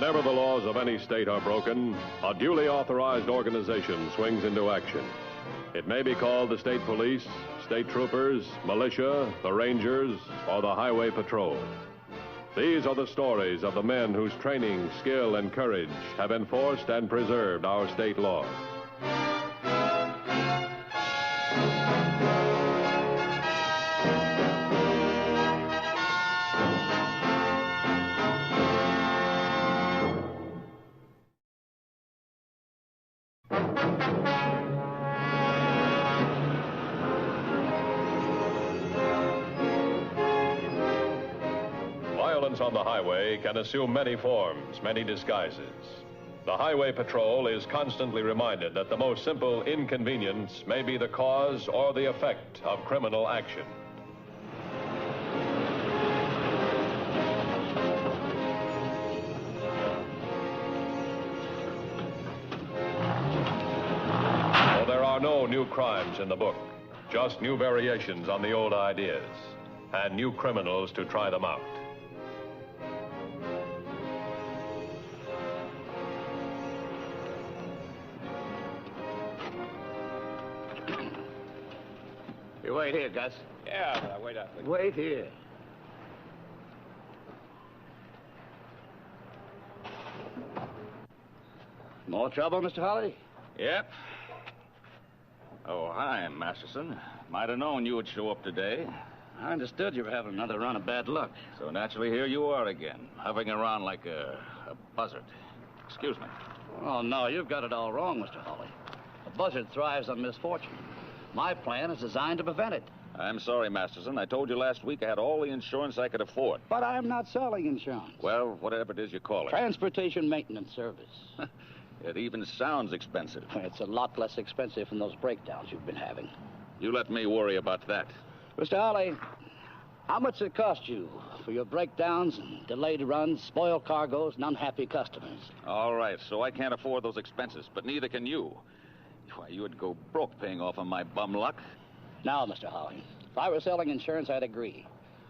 Whenever the laws of any state are broken, a duly authorized organization swings into action. It may be called the state police, state troopers, militia, the rangers, or the highway patrol. These are the stories of the men whose training, skill, and courage have enforced and preserved our state laws. Violence on the highway can assume many forms, many disguises. The Highway Patrol is constantly reminded that the most simple inconvenience may be the cause or the effect of criminal action. Well, there are no new crimes in the book, just new variations on the old ideas, and new criminals to try them out. You wait here, Gus. Yeah, but I wait up. Wait here. More trouble, Mr. Holly? Yep. Oh, hi, Masterson. Might have known you would show up today. I understood you were having another run of bad luck. So naturally, here you are again, hovering around like a buzzard. Excuse me. Oh, no, you've got it all wrong, Mr. Holly. A buzzard thrives on misfortune. My plan is designed to prevent it. I'm sorry, Masterson. I told you last week I had all the insurance I could afford. But I'm not selling insurance. Well, whatever it is you call it. Transportation maintenance service. It even sounds expensive. It's a lot less expensive than those breakdowns you've been having. You let me worry about that. Mr. Holly, how much does it cost you for your breakdowns and delayed runs, spoiled cargoes, and unhappy customers? All right, so I can't afford those expenses, but neither can you. Why, you would go broke paying off on my bum luck. Now, Mr. Holly, if I were selling insurance, I'd agree.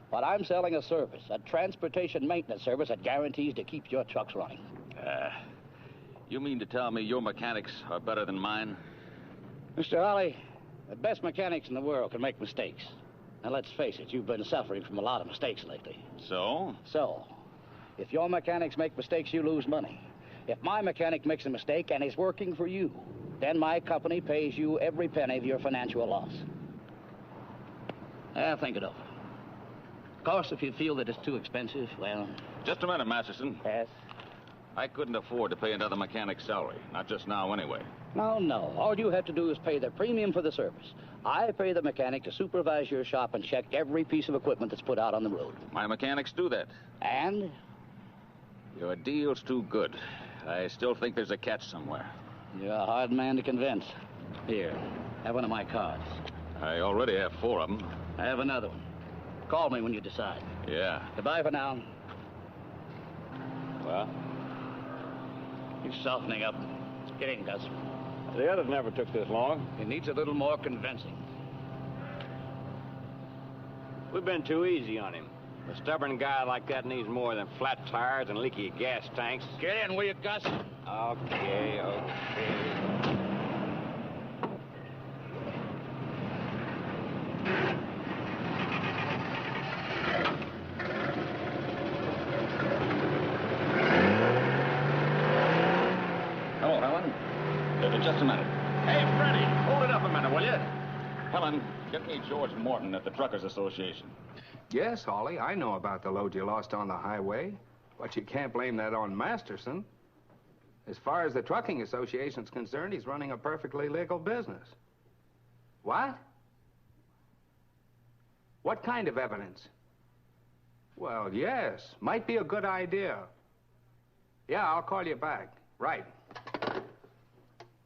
But I'm selling a service, a transportation maintenance service that guarantees to keep your trucks running. You mean to tell me your mechanics are better than mine? Mr. Holly, the best mechanics in the world can make mistakes. Now, let's face it, you've been suffering from a lot of mistakes lately. So? So, if your mechanics make mistakes, you lose money. If my mechanic makes a mistake and is working for you, then my company pays you every penny of your financial loss. Think it over. Of course, if you feel that it's too expensive, well... Just a minute, Masterson. Yes? I couldn't afford to pay another mechanic's salary. Not just now, anyway. No. All you have to do is pay the premium for the service. I pay the mechanic to supervise your shop and check every piece of equipment that's put out on the road. My mechanics do that. And? Your deal's too good. I still think there's a catch somewhere. You're a hard man to convince. Here, have one of my cards. I already have 4 of them. I have another one. Call me when you decide. Yeah. Goodbye for now. Well? He's softening up. Get in, Gus. The others never took this long. It needs a little more convincing. We've been too easy on him. A stubborn guy like that needs more than flat tires and leaky gas tanks. Get in, will you, Gus? Okay. Hello, Helen. Just a minute. Hey, Freddie, hold it up a minute, will you? Helen, get me George Morton at the Truckers Association. Yes, Holly, I know about the load you lost on the highway, but you can't blame that on Masterson. As far as the Trucking Association's concerned, he's running a perfectly legal business. What? What kind of evidence? Well, yes, might be a good idea. Yeah, I'll call you back. Right.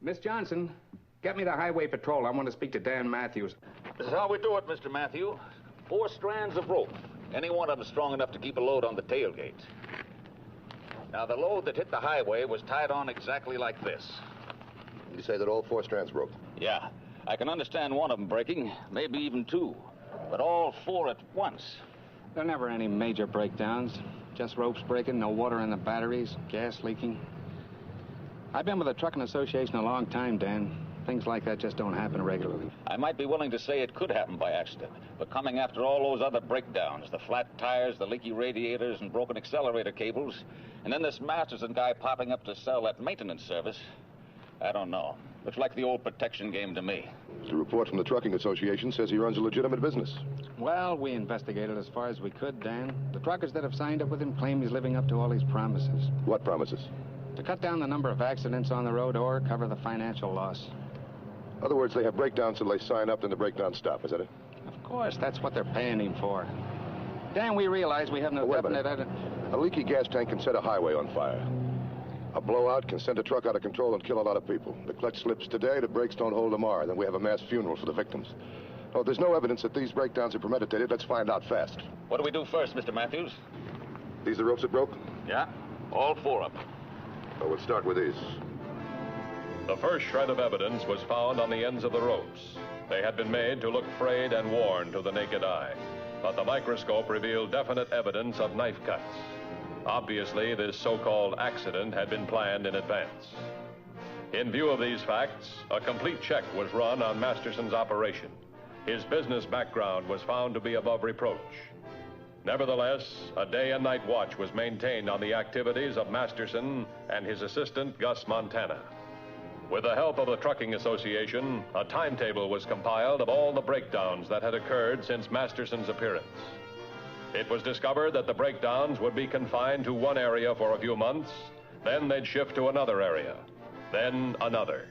Miss Johnson, get me the Highway Patrol. I want to speak to Dan Matthews. This is how we do it, Mr. Matthew. 4 strands of rope. Any one of them strong enough to keep a load on the tailgate. Now, the load that hit the highway was tied on exactly like this. You say that all 4 strands broke? Yeah. I can understand one of them breaking, maybe even 2. But all 4 at once. There are never any major breakdowns. Just ropes breaking, no water in the batteries, gas leaking. I've been with the Trucking Association a long time, Dan. Things like that just don't happen regularly. I might be willing to say it could happen by accident, but coming after all those other breakdowns, the flat tires, the leaky radiators, and broken accelerator cables, and then this Masterson guy popping up to sell that maintenance service, I don't know. Looks like the old protection game to me. The report from the Trucking Association says he runs a legitimate business. Well, we investigated as far as we could, Dan. The truckers that have signed up with him claim he's living up to all his promises. What promises? To cut down the number of accidents on the road or cover the financial loss. In other words, they have breakdowns till they sign up, then the breakdowns stop, is that it? Of course, that's what they're paying him for. Dan, we realize we have no Wait a definite... minute. A leaky gas tank can set a highway on fire. A blowout can send a truck out of control and kill a lot of people. The clutch slips today, the brakes don't hold tomorrow. Then we have a mass funeral for the victims. Oh, there's no evidence that these breakdowns are premeditated. Let's find out fast. What do we do first, Mr. Matthews? These the ropes that broke? Yeah, all four of them. Oh, we'll start with these. The first shred of evidence was found on the ends of the ropes. They had been made to look frayed and worn to the naked eye, but the microscope revealed definite evidence of knife cuts. Obviously, this so-called accident had been planned in advance. In view of these facts, a complete check was run on Masterson's operation. His business background was found to be above reproach. Nevertheless, a day and night watch was maintained on the activities of Masterson and his assistant, Gus Montana. With the help of the Trucking Association, a timetable was compiled of all the breakdowns that had occurred since Masterson's appearance. It was discovered that the breakdowns would be confined to one area for a few months, then they'd shift to another area, then another.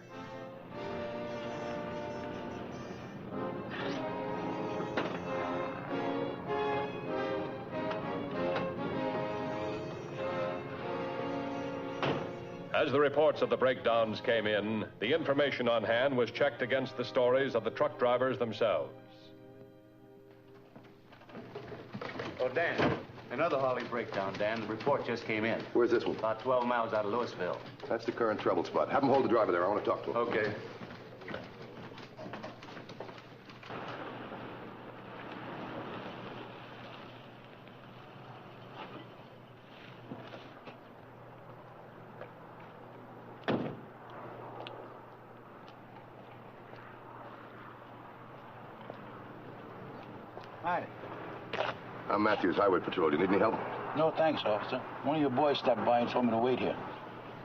As the reports of the breakdowns came in, the information on hand was checked against the stories of the truck drivers themselves. Oh, Dan, another Harley breakdown, Dan. The report just came in. Where's this one? About 12 miles out of Louisville. That's the current trouble spot. Have them hold the driver there. I want to talk to him. Okay. Hi. I'm Matthews, Highway Patrol. You need any help? No, thanks, officer. One of your boys stopped by and told me to wait here.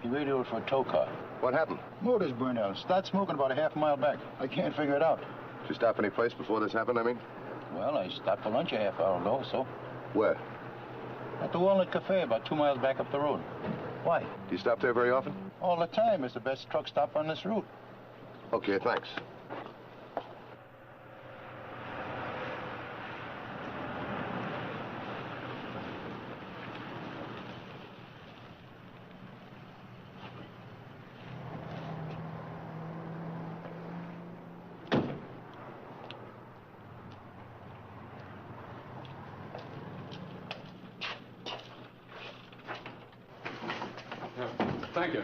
He radioed for a tow car. What happened? Motor's burned out. Started smoking about a half mile back. I can't figure it out. Did you stop any place before this happened, I mean? Well, I stopped for lunch a half hour ago, so. Where? At the Walnut Cafe, about 2 miles back up the road. Why? Do you stop there very often? All the time. It's the best truck stop on this route. Okay, thanks. Thank you.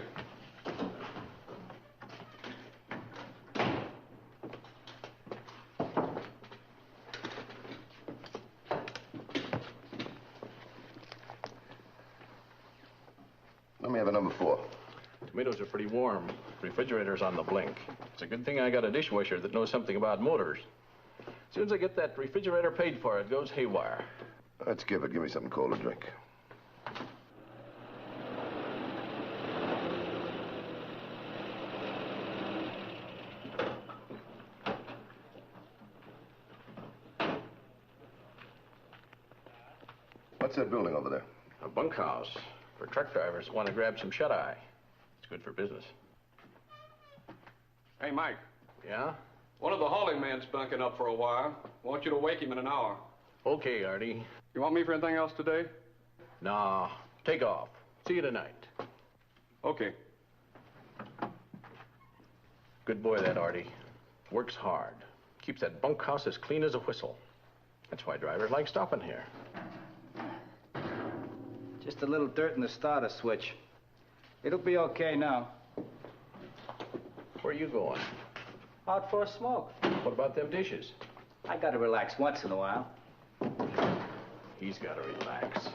Let me have a number 4. Tomatoes are pretty warm. Refrigerator's on the blink. It's a good thing I got a dishwasher that knows something about motors. As soon as I get that refrigerator paid for, it goes haywire. Let's give it. Give me something cold to drink. What's that building over there? A bunkhouse for truck drivers who want to grab some shut-eye. It's good for business. Hey, Mike. Yeah? One of the hauling men's bunking up for a while. I want you to wake him in an hour. Okay, Artie. You want me for anything else today? Nah, take off. See you tonight. Okay. Good boy, that Artie. Works hard. Keeps that bunkhouse as clean as a whistle. That's why drivers like stopping here. Just a little dirt in the starter switch. It'll be okay now. Where are you going? Out for a smoke. What about them dishes? I gotta relax once in a while. He's got to relax.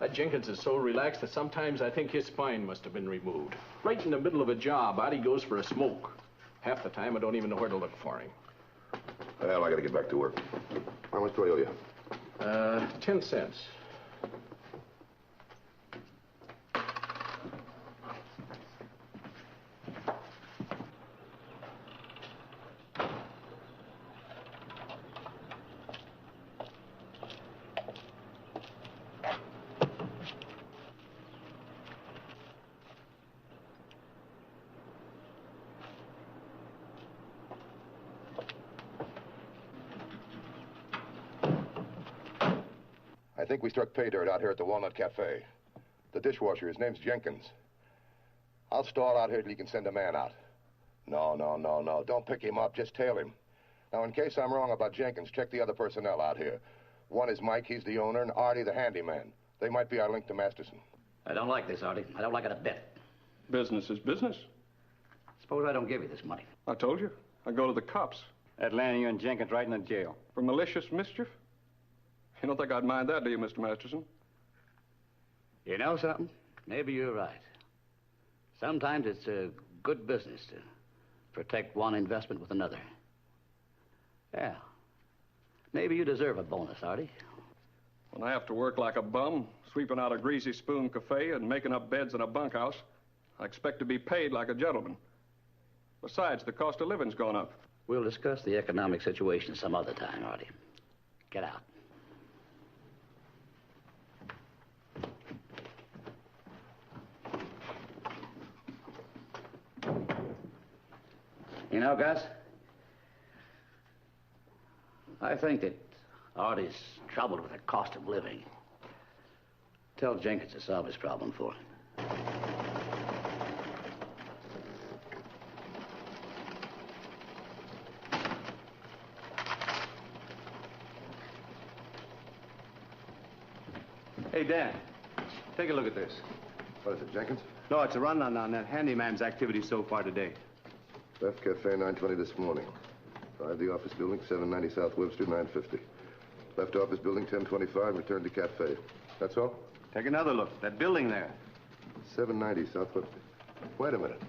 That Jenkins is so relaxed that sometimes I think his spine must have been removed. Right in the middle of a job, out he goes for a smoke. Half the time, I don't even know where to look for him. Well, I gotta get back to work. How much do I owe you? 10 cents. I think we struck pay dirt out here at the Walnut Cafe. The dishwasher, his name's Jenkins. I'll stall out here till you can send a man out. No. Don't pick him up. Just tail him. Now, in case I'm wrong about Jenkins, check the other personnel out here. One is Mike, he's the owner, and Artie, the handyman. They might be our link to Masterson. I don't like this, Artie. I don't like it a bit. Business is business. Suppose I don't give you this money. I told you. I go to the cops. That landing you and Jenkins right in the jail. For malicious mischief? You don't think I'd mind that, do you, Mr. Masterson? You know something? Maybe you're right. Sometimes it's a good business to protect one investment with another. Yeah. Maybe you deserve a bonus, Artie. When I have to work like a bum, sweeping out a greasy spoon cafe and making up beds in a bunkhouse, I expect to be paid like a gentleman. Besides, the cost of living's gone up. We'll discuss the economic situation some other time, Artie. Get out. You know, Gus, I think that Artie's troubled with the cost of living. Tell Jenkins to solve his problem for him. Hey, Dan, take a look at this. What is it, Jenkins? No, it's a rundown on that handyman's activities so far today. Left Cafe 9:20 this morning. Arrived the office building, 790 South Webster, 9:50. Left office building, 10:25, returned to Cafe. That's all? Take another look. That building there. 790 South Webster. Wait a minute.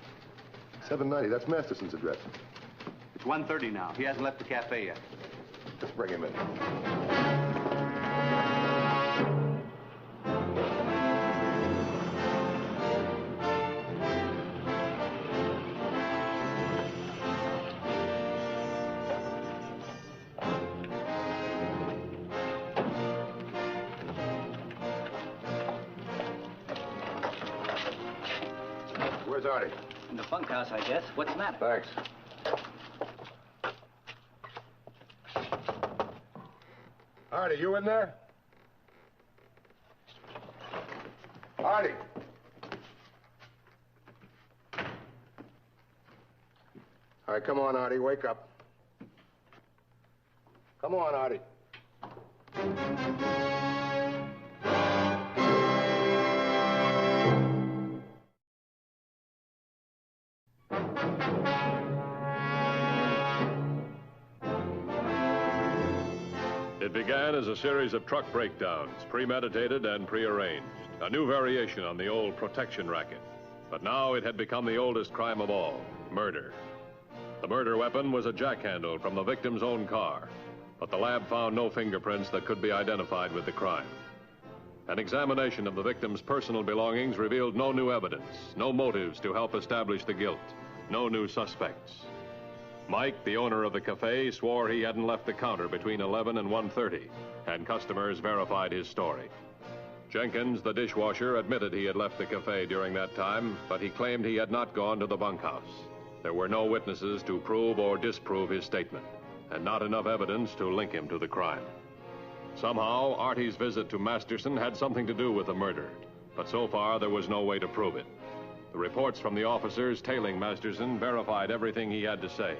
790, that's Masterson's address. It's 1:30 now. He hasn't left the cafe yet. Let's bring him in. Where's Artie? In the bunkhouse, I guess. What's the matter? Thanks. Artie, you in there? Artie! All right, come on, Artie, wake up. Come on, Artie. It began as a series of truck breakdowns, premeditated and prearranged. A new variation on the old protection racket. But now it had become the oldest crime of all, murder. The murder weapon was a jackhandle from the victim's own car, but the lab found no fingerprints that could be identified with the crime. An examination of the victim's personal belongings revealed no new evidence, no motives to help establish the guilt, no new suspects. Mike, the owner of the cafe, swore he hadn't left the counter between 11 and 1:30, and customers verified his story. Jenkins, the dishwasher, admitted he had left the cafe during that time, but he claimed he had not gone to the bunkhouse. There were no witnesses to prove or disprove his statement, and not enough evidence to link him to the crime. Somehow, Artie's visit to Masterson had something to do with the murder, but so far there was no way to prove it. The reports from the officers tailing Masterson verified everything he had to say.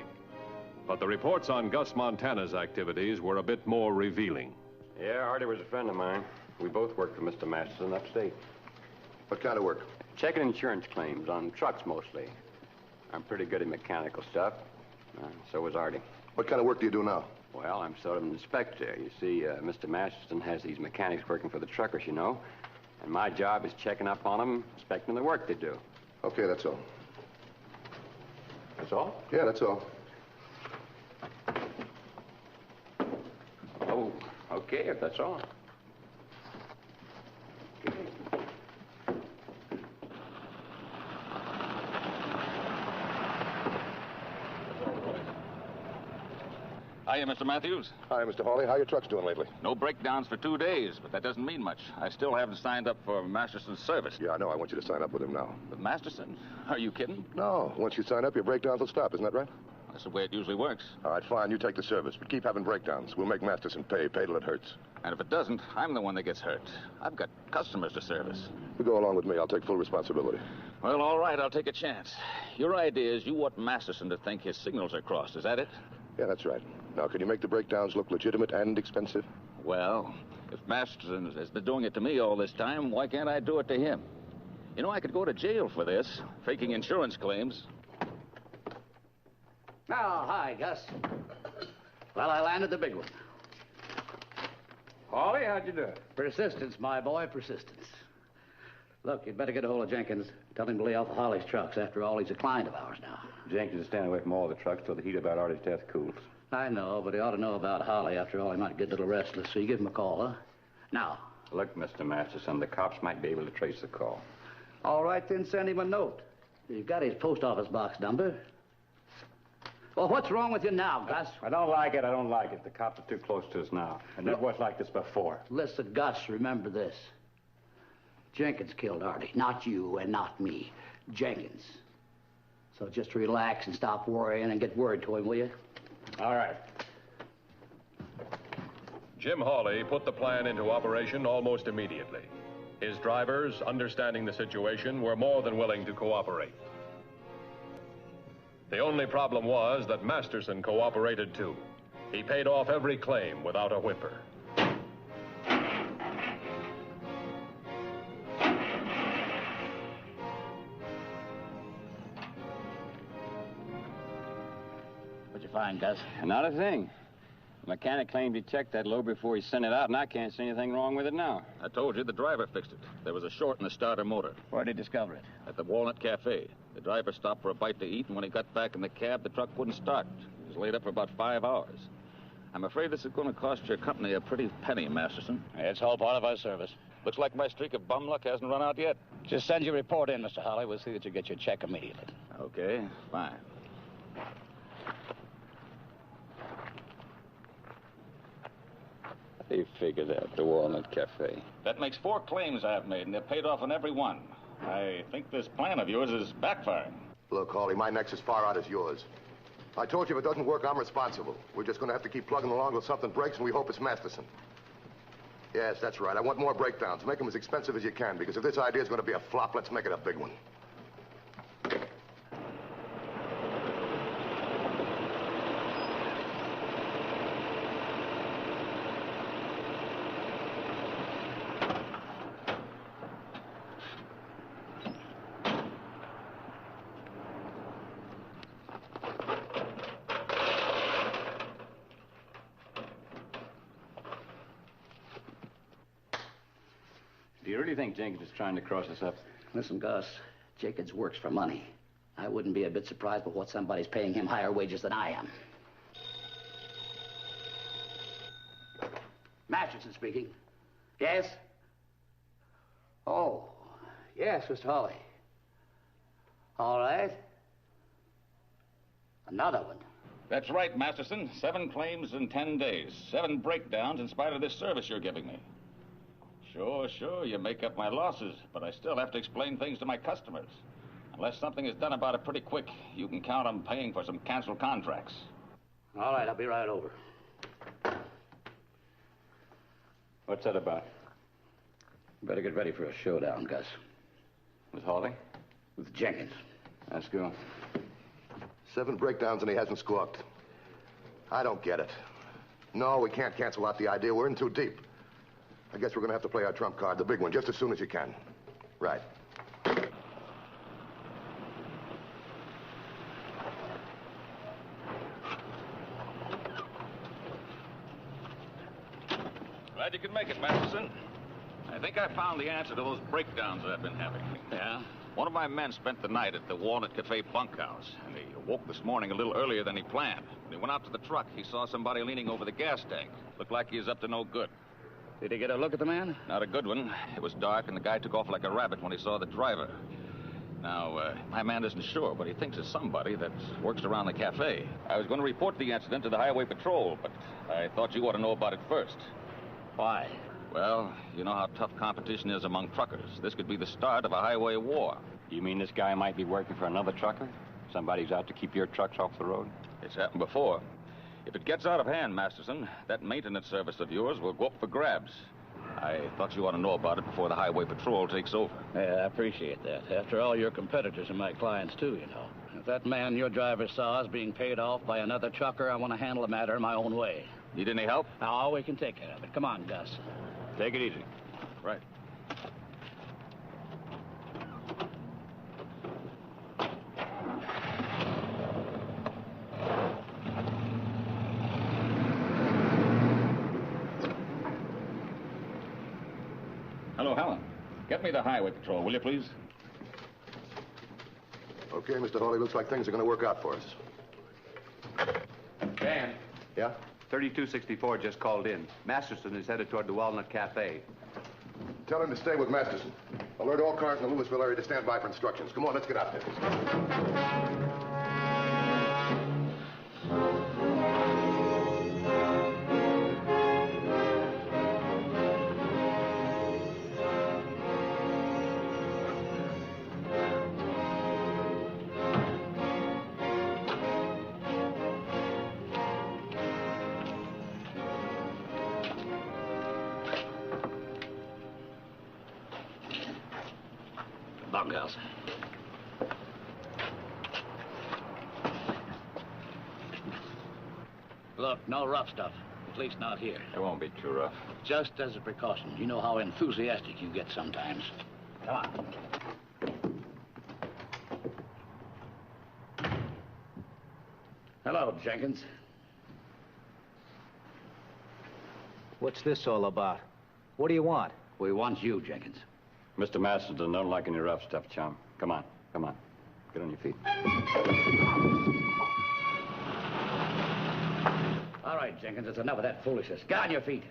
But the reports on Gus Montana's activities were a bit more revealing. Yeah, Artie was a friend of mine. We both worked for Mr. Masterson upstate. What kind of work? Checking insurance claims on trucks mostly. I'm pretty good at mechanical stuff. So was Artie. What kind of work do you do now? Well, I'm sort of an inspector. You see, Mr. Masterson has these mechanics working for the truckers, you know. And my job is checking up on them, inspecting the work they do. Okay, that's all. That's all? Yeah, that's all. Oh, okay, if that's all. Hiya, Mr. Matthews. Hi, Mr. Hawley. How your trucks doing lately? No breakdowns for 2 days, but that doesn't mean much. I still haven't signed up for Masterson's service. Yeah, I know. I want you to sign up with him now. With Masterson? Are you kidding? No. Once you sign up, your breakdowns will stop. Isn't that right? That's the way it usually works. All right, fine. You take the service, but keep having breakdowns. We'll make Masterson pay till it hurts. And if it doesn't, I'm the one that gets hurt. I've got customers to service. You go along with me. I'll take full responsibility. Well, all right. I'll take a chance. Your idea is you want Masterson to think his signals are crossed. Is that it? Yeah, that's right. Now, can you make the breakdowns look legitimate and expensive? Well, if Masterson has been doing it to me all this time, why can't I do it to him? You know, I could go to jail for this, faking insurance claims. Oh, hi, Gus. Well, I landed the big one. Hawley, how'd you do? Persistence, my boy, persistence. Look, you'd better get a hold of Jenkins. Tell him to lay off of Holly's trucks. After all, he's a client of ours now. Jenkins is staying away from all the trucks till the heat about Artie's death cools. I know, but he ought to know about Holly. After all, he might get a little restless, so you give him a call, huh? Now. Look, Mr. Masterson, the cops might be able to trace the call. All right, then send him a note. You've got his post office box number. Well, what's wrong with you now, Gus? I don't like it. I don't like it. The cops are too close to us now. And it was like this before. Listen, Gus, remember this. Jenkins killed Artie. Not you and not me. Jenkins. So just relax and stop worrying and get word to him, will you? All right. Jim Hawley put the plan into operation almost immediately. His drivers, understanding the situation, were more than willing to cooperate. The only problem was that Masterson cooperated too. He paid off every claim without a whimper. What'd you find, Gus? Not a thing. The mechanic claimed he checked that load before he sent it out, and I can't see anything wrong with it now. I told you the driver fixed it. There was a short in the starter motor. Where'd he discover it? At the Walnut Cafe. The driver stopped for a bite to eat, and when he got back in the cab, the truck wouldn't start. It was laid up for about 5 hours. I'm afraid this is going to cost your company a pretty penny, Masterson. It's all part of our service. Looks like my streak of bum luck hasn't run out yet. Just send your report in, Mr. Hawley. We'll see that you get your check immediately. Okay, fine. They figured out the Walnut Cafe. That makes 4 claims I've made, and they're paid off on every one. I think this plan of yours is backfiring. Look, Hawley, my neck's as far out as yours. I told you if it doesn't work, I'm responsible. We're just going to have to keep plugging along till something breaks, and we hope it's Masterson. Yes, that's right. I want more breakdowns. Make them as expensive as you can, because if this idea is going to be a flop, let's make it a big one. Do you really think Jenkins is trying to cross us up? Listen, Gus, Jenkins works for money. I wouldn't be a bit surprised by what somebody's paying him higher wages than I am. Masterson speaking. Yes? Oh, yes, Mr. Hawley. All right. Another one. That's right, Masterson. 7 claims in 10 days. 7 breakdowns in spite of this service you're giving me. Sure, you make up my losses, but I still have to explain things to my customers. Unless something is done about it pretty quick, you can count on paying for some canceled contracts. All right, I'll be right over. What's that about? Better get ready for a showdown, Gus. With Hawley? With Jenkins. Let's go. 7 breakdowns and he hasn't squawked. I don't get it. No, we can't cancel out the idea. We're in too deep. I guess we're going to have to play our trump card, the big one, just as soon as you can. Right. Glad you could make it, Masterson. I think I found the answer to those breakdowns that I've been having. Yeah? One of my men spent the night at the Walnut Cafe bunkhouse, and he awoke this morning a little earlier than he planned. When he went out to the truck, he saw somebody leaning over the gas tank. Looked like he was up to no good. Did he get a look at the man? Not a good one. It was dark, and the guy took off like a rabbit when he saw the driver. Now, my man isn't sure, but he thinks it's somebody that works around the cafe. I was going to report the incident to the Highway Patrol, but I thought you ought to know about it first. Why? Well, you know how tough competition is among truckers. This could be the start of a highway war. You mean this guy might be working for another trucker? Somebody's out to keep your trucks off the road? It's happened before. If it gets out of hand, Masterson, that maintenance service of yours will go up for grabs. I thought you ought to know about it before the Highway Patrol takes over. Yeah, I appreciate that. After all, your competitors are my clients, too, you know. If that man your driver saw is being paid off by another trucker, I want to handle the matter my own way. Need any help? Oh, we can take care of it. Come on, Gus. Take it easy. Right. Hello, Helen. Get me the Highway Patrol, will you, please? Okay, Mr. Hawley, looks like things are going to work out for us. Dan. Yeah? 3264 just called in. Masterson is headed toward the Walnut Cafe. Tell him to stay with Masterson. Alert all cars in the Louisville area to stand by for instructions. Come on, let's get out there. Bunkhouse. Look, no rough stuff. At least not here. It won't be too rough. Just as a precaution. You know how enthusiastic you get sometimes. Come on. Hello, Jenkins. What's this all about? What do you want? We want you, Jenkins. Mr. Masterson don't like any rough stuff, chum. Come on, come on. Get on your feet. All right, Jenkins, it's enough of that foolishness. Get on your feet.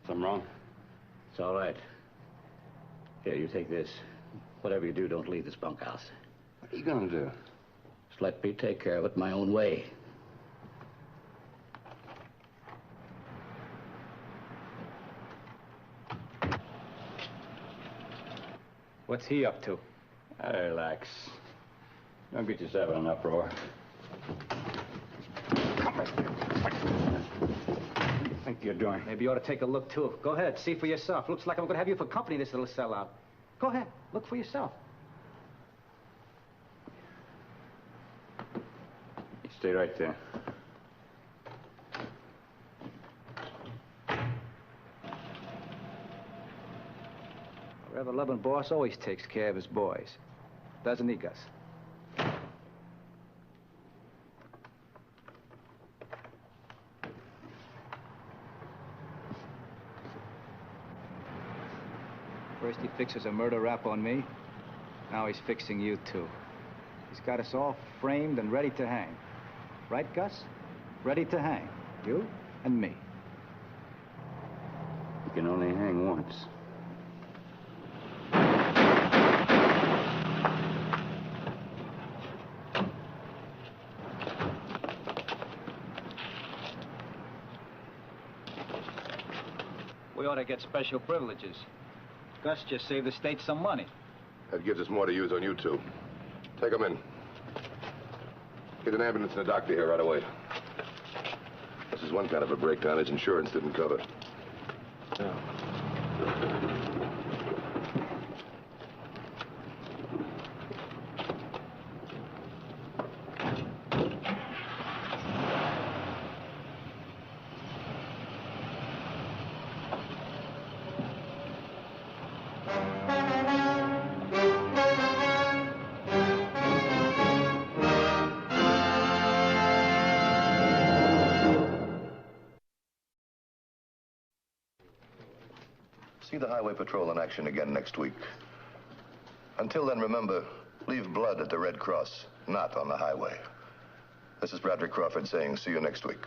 Something wrong? It's all right. Here, you take this. Whatever you do, don't leave this bunkhouse. What are you gonna do? Just let me take care of it my own way. What's he up to? Relax. Don't get yourself in an uproar. What do you think you're doing? Maybe you ought to take a look, too. Go ahead, see for yourself. Looks like I'm going to have you for company, this little sellout. Go ahead, look for yourself. You stay right there. A ever-loving boss always takes care of his boys. Doesn't he, Gus? First he fixes a murder rap on me. Now he's fixing you, too. He's got us all framed and ready to hang. Right, Gus? Ready to hang. You and me. You can only hang once. We ought to get special privileges. Gus just saved the state some money. That gives us more to use on you two. Take them in. Get an ambulance and a doctor here right away. This is one kind of a breakdown his insurance didn't cover. See the Highway Patrol in action again next week. Until then, remember, leave blood at the Red Cross, not on the highway. This is Bradley Crawford saying see you next week.